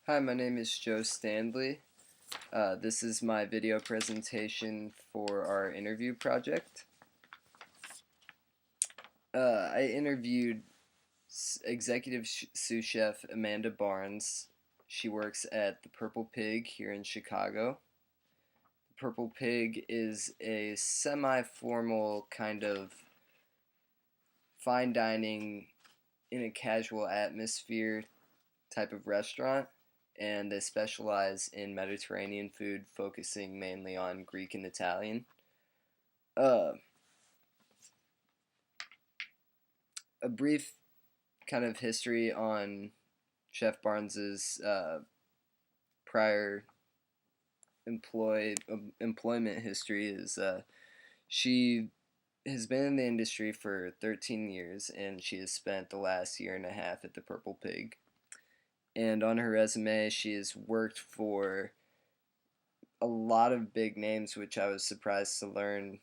Hi, my name is Joe Stanley. This is my video presentation for our interview project. I interviewed executive sous chef Amanda Barnes. She works at the Purple Pig here in Chicago. The Purple Pig is a semi-formal kind of fine dining in a casual atmosphere type of restaurant, and they specialize in Mediterranean food, focusing mainly on Greek and Italian. Uh, a brief kind of history on Chef Barnes's prior employment history is she has been in the industry for 13 years, and she has spent the last year and a half at the Purple Pig. And on her resume, she has worked for a lot of big names, which I was surprised to learn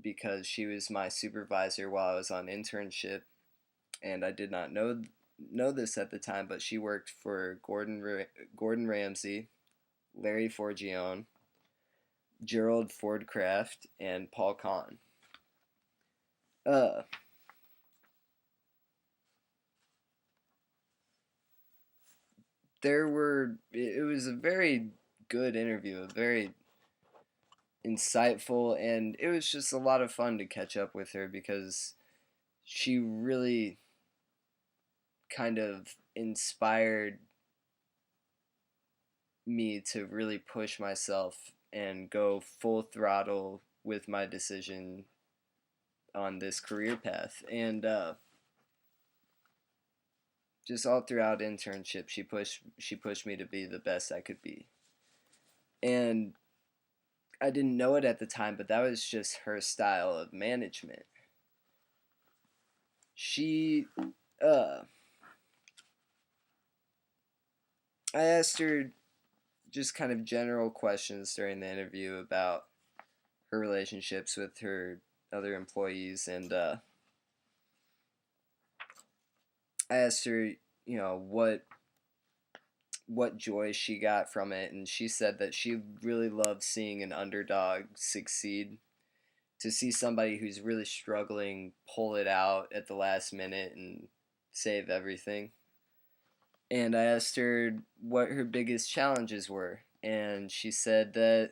because she was my supervisor while I was on internship, and I did not know this at the time, but she worked for Gordon Ramsay, Larry Forgione, Gerald Fordcraft, and Paul Kahn. It was a very good interview, a very insightful, and it was just a lot of fun to catch up with her because she really kind of inspired me to really push myself and go full throttle with my decision on this career path. And just all throughout internship, she pushed me to be the best I could be. And I didn't know it at the time, but that was just her style of management. She I asked her just kind of general questions during the interview about her relationships with her other employees, and I asked her, what joy she got from it, and she said that she really loved seeing an underdog succeed. To see somebody who's really struggling pull it out at the last minute and save everything. And I asked her what her biggest challenges were, and she said that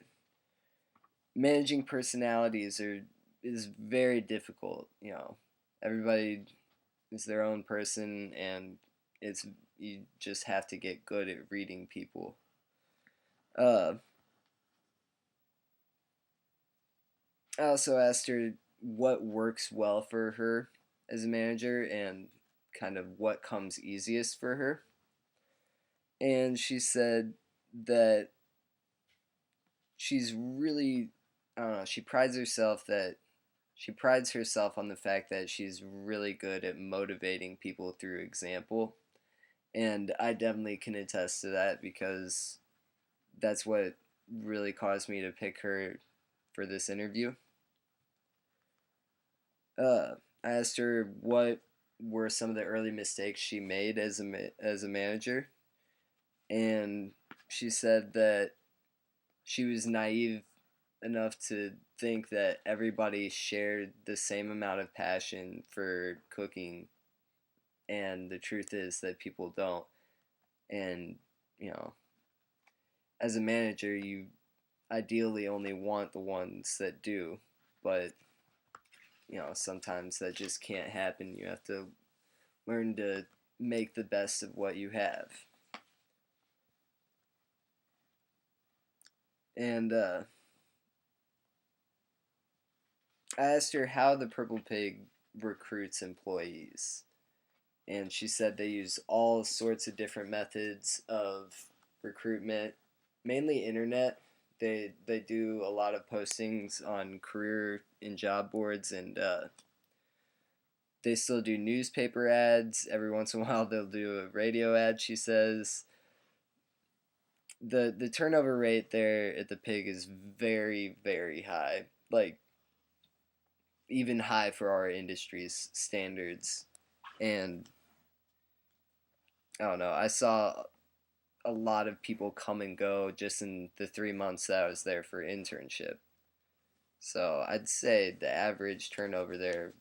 managing personalities is very difficult. Everybody is their own person, and you just have to get good at reading people. I also asked her what works well for her as a manager and kind of what comes easiest for her. And she said that she's really, I don't know, she prides herself on the fact that she's really good at motivating people through example. And I definitely can attest to that because that's what really caused me to pick her for this interview. I asked her what were some of the early mistakes she made as a manager, and she said that she was naive enough to think that everybody shared the same amount of passion for cooking, and the truth is that people don't. And you know, as a manager, you ideally only want the ones that do, but sometimes that just can't happen. You have to learn to make the best of what you have. And I asked her how the Purple Pig recruits employees, and she said they use all sorts of different methods of recruitment, mainly internet. They do a lot of postings on career and job boards, and they still do newspaper ads. Every once in a while, they'll do a radio ad. She says the turnover rate there at the Pig is very, very high, like even high for our industry's standards. And I don't know. a lot of people come and go just in the 3 months that I was there for internship. So I'd say the average turnover there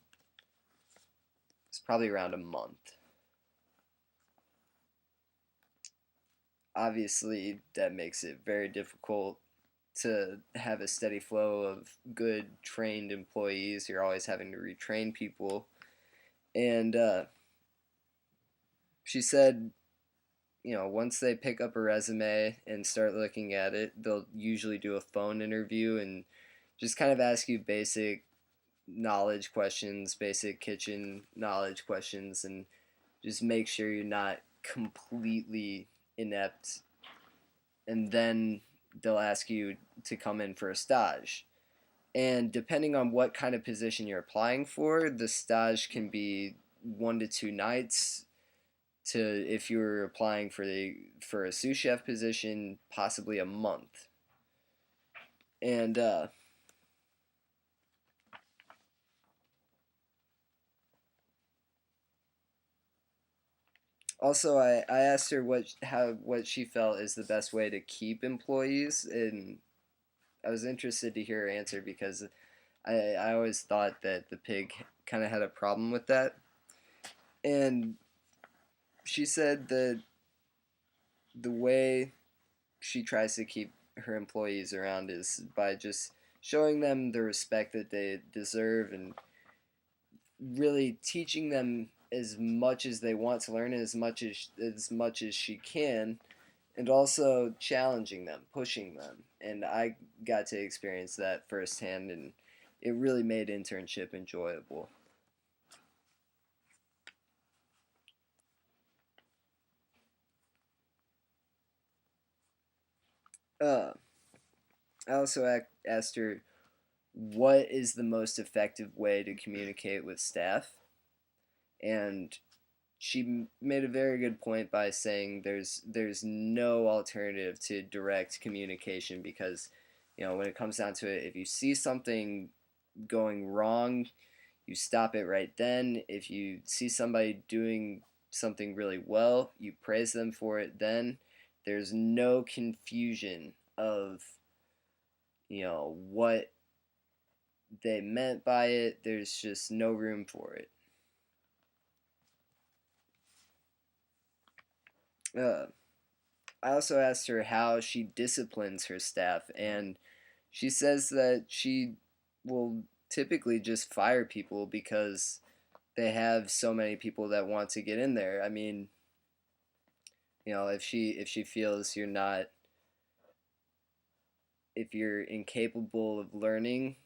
is probably around a month. Obviously, that makes it very difficult to have a steady flow of good trained employees. You're always having to retrain people. And she said, once they pick up a resume and start looking at it, they'll usually do a phone interview and just kind of ask you basic knowledge questions, basic kitchen knowledge questions, and just make sure you're not completely inept. And then they'll ask you to come in for a stage. And depending on what kind of position you're applying for, the stage can be 1 to 2 nights. To if you're applying for a sous chef position, possibly a month. And also, I asked her what she felt is the best way to keep employees, and I was interested to hear her answer because I always thought that the pig kind of had a problem with that. And she said that the way she tries to keep her employees around is by just showing them the respect that they deserve and really teaching them as much as they want to learn, as much as she can, and also challenging them, pushing them. And I got to experience that firsthand, and it really made internship enjoyable. Uh, I also asked her what is the most effective way to communicate with staff, and she made a very good point by saying there's no alternative to direct communication because when it comes down to it, if you see something going wrong, you stop it right then. If you see somebody doing something really well, you praise them for it then. There's no confusion of what they meant by it. There's just no room for it. uh, I also asked her how she disciplines her staff, and she says that she will typically just fire people because they have so many people that want to get in there. I mean, if she feels if you're incapable of learning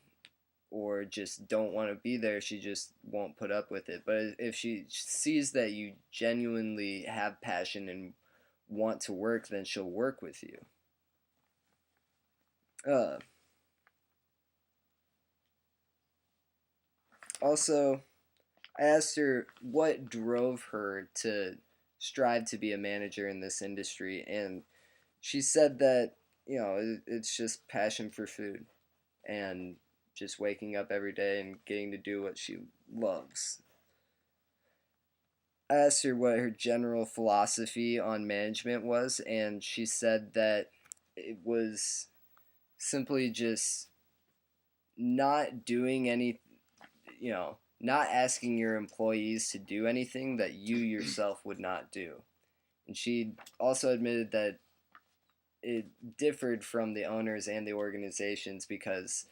or just don't want to be there, she just won't put up with it. But if she sees that you genuinely have passion and want to work, then she'll work with you. Uh, Also, I asked her what drove her to strive to be a manager in this industry, and she said that it's just passion for food and just waking up every day and getting to do what she loves. I asked her what her general philosophy on management was, and she said that it was simply just not doing any, not asking your employees to do anything that you yourself would not do. And she also admitted that it differed from the owners and the organizations because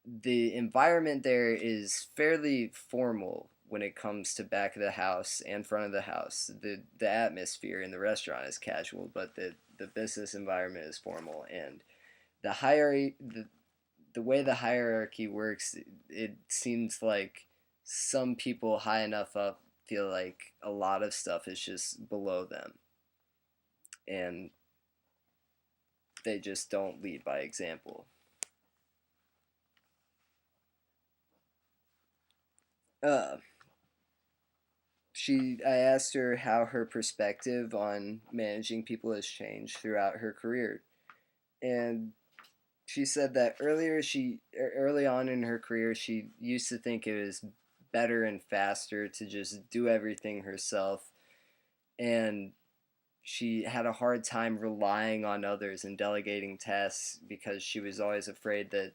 the environment there is fairly formal when it comes to back of the house and front of the house. The atmosphere in the restaurant is casual, but the business environment is formal, and the hierarchy the way the hierarchy works, it seems like some people high enough up feel like a lot of stuff is just below them, and they just don't lead by example. Uh, I asked her how her perspective on managing people has changed throughout her career, and she said that early on in her career she used to think it was better and faster to just do everything herself, and she had a hard time relying on others and delegating tasks because she was always afraid that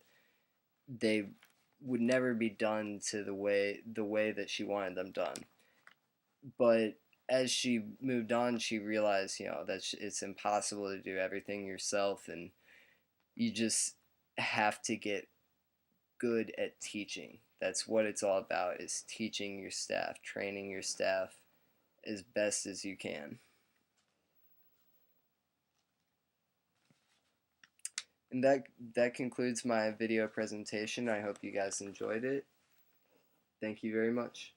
they would never be done to the way that she wanted them done. But as she moved on, she realized, that it's impossible to do everything yourself, and you just have to get good at teaching. That's what it's all about, is teaching your staff, training your staff as best as you can. And that concludes my video presentation. I hope you guys enjoyed it. Thank you very much.